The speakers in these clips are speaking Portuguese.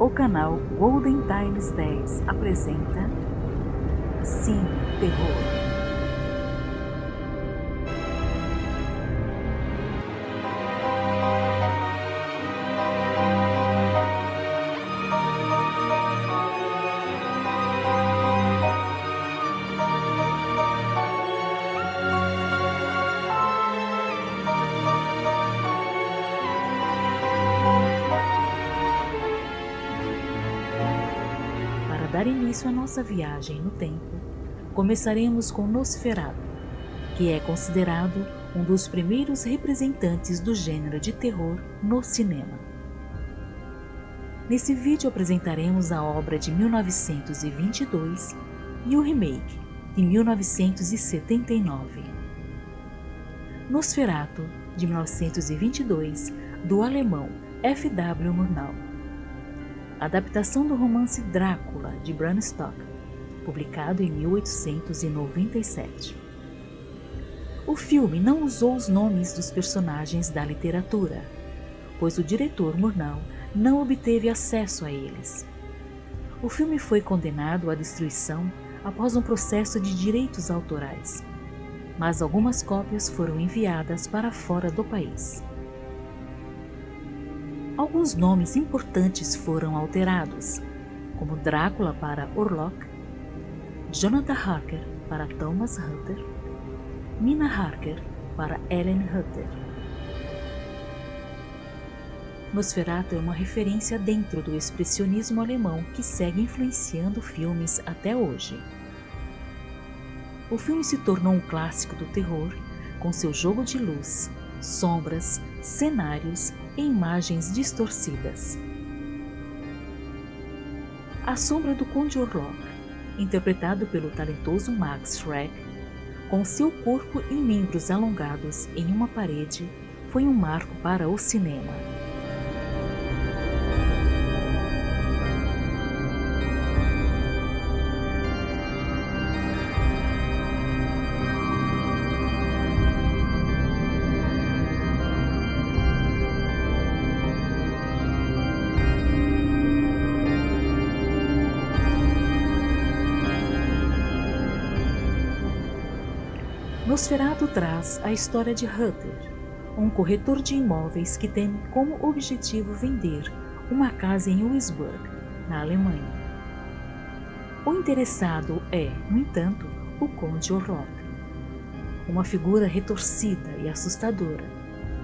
O canal Golden Times 10 apresenta Cine Terror. Para dar início à nossa viagem no tempo, começaremos com Nosferatu, que é considerado um dos primeiros representantes do gênero de terror no cinema. Nesse vídeo apresentaremos a obra de 1922 e o remake de 1979. Nosferatu, de 1922, do alemão F.W. Murnau. Adaptação do romance Drácula, de Bram Stoker, publicado em 1897. O filme não usou os nomes dos personagens da literatura, pois o diretor Murnau não obteve acesso a eles. O filme foi condenado à destruição após um processo de direitos autorais, mas algumas cópias foram enviadas para fora do país. Alguns nomes importantes foram alterados, como Drácula para Orlok, Jonathan Harker para Thomas Hutter, Nina Harker para Ellen Hutter. Nosferatu é uma referência dentro do expressionismo alemão que segue influenciando filmes até hoje. O filme se tornou um clássico do terror com seu jogo de luz, sombras, cenários e imagens distorcidas. A Sombra do Conde Orlok, interpretado pelo talentoso Max Schreck, com seu corpo e membros alongados em uma parede, foi um marco para o cinema. Nosferatu traz a história de Hutter, um corretor de imóveis que tem como objetivo vender uma casa em Duisburg, na Alemanha. O interessado é, no entanto, o Conde Orlok, uma figura retorcida e assustadora,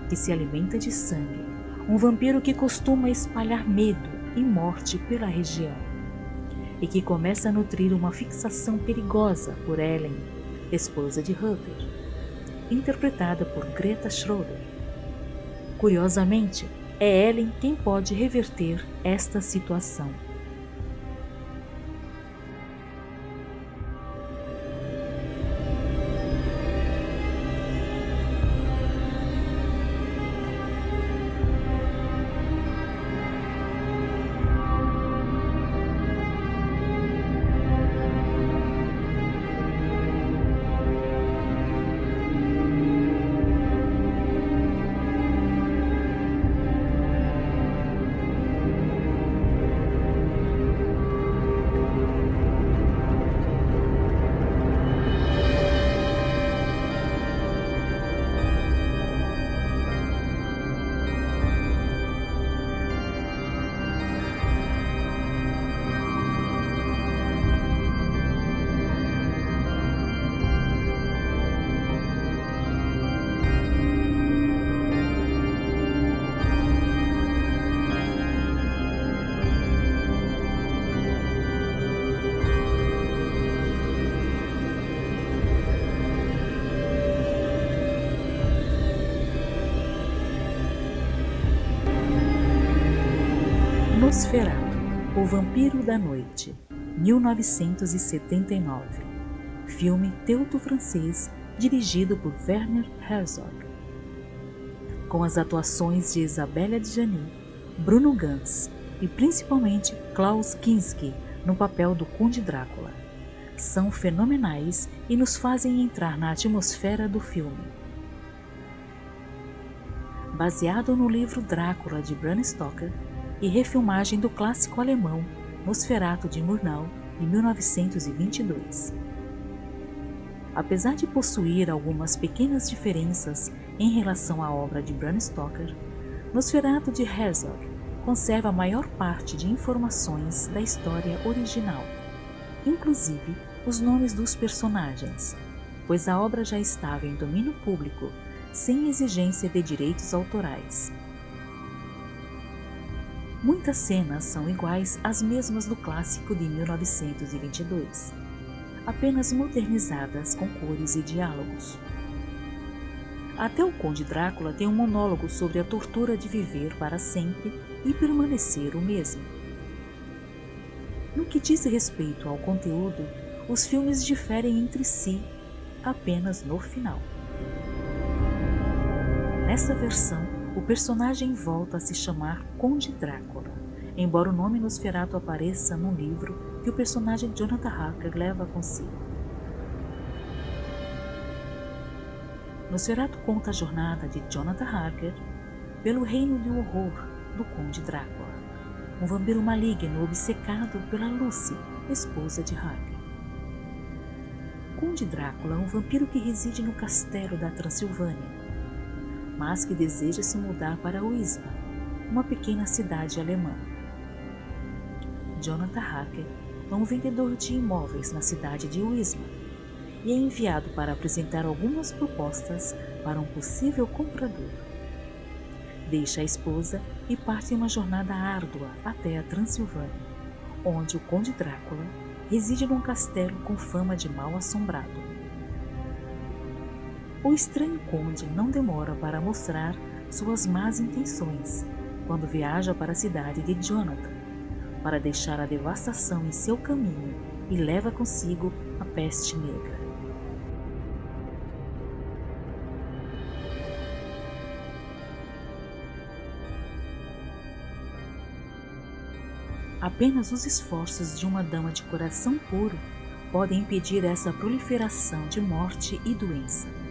que se alimenta de sangue, um vampiro que costuma espalhar medo e morte pela região, e que começa a nutrir uma fixação perigosa por Ellen, esposa de Hutter, interpretada por Greta Schroeder. Curiosamente, é Ellen quem pode reverter esta situação. Nosferatu, o Vampiro da Noite, 1979. Filme teuto-francês dirigido por Werner Herzog. Com as atuações de Isabelle Adjani, Bruno Ganz e principalmente Klaus Kinski no papel do Conde Drácula, que são fenomenais e nos fazem entrar na atmosfera do filme. Baseado no livro Drácula de Bram Stoker, e refilmagem do clássico alemão Nosferatu de Murnau, de 1922. Apesar de possuir algumas pequenas diferenças em relação à obra de Bram Stoker, Nosferatu de Herzog conserva a maior parte de informações da história original, inclusive os nomes dos personagens, pois a obra já estava em domínio público, sem exigência de direitos autorais. Muitas cenas são iguais às mesmas do clássico de 1922, apenas modernizadas com cores e diálogos. Até o Conde Drácula tem um monólogo sobre a tortura de viver para sempre e permanecer o mesmo. No que diz respeito ao conteúdo, os filmes diferem entre si apenas no final. Nessa versão, o personagem volta a se chamar Conde Drácula, embora o nome Nosferatu apareça num livro que o personagem Jonathan Harker leva consigo. Nosferatu conta a jornada de Jonathan Harker pelo reino do horror do Conde Drácula, um vampiro maligno obcecado pela Lucy, esposa de Harker. Conde Drácula é um vampiro que reside no castelo da Transilvânia, mas que deseja se mudar para Wismar, uma pequena cidade alemã. Jonathan Harker é um vendedor de imóveis na cidade de Wismar e é enviado para apresentar algumas propostas para um possível comprador. Deixa a esposa e parte em uma jornada árdua até a Transilvânia, onde o Conde Drácula reside num castelo com fama de mal-assombrado. O estranho conde não demora para mostrar suas más intenções quando viaja para a cidade de Jonathan, para deixar a devastação em seu caminho e leva consigo a peste negra. Apenas os esforços de uma dama de coração puro podem impedir essa proliferação de morte e doença.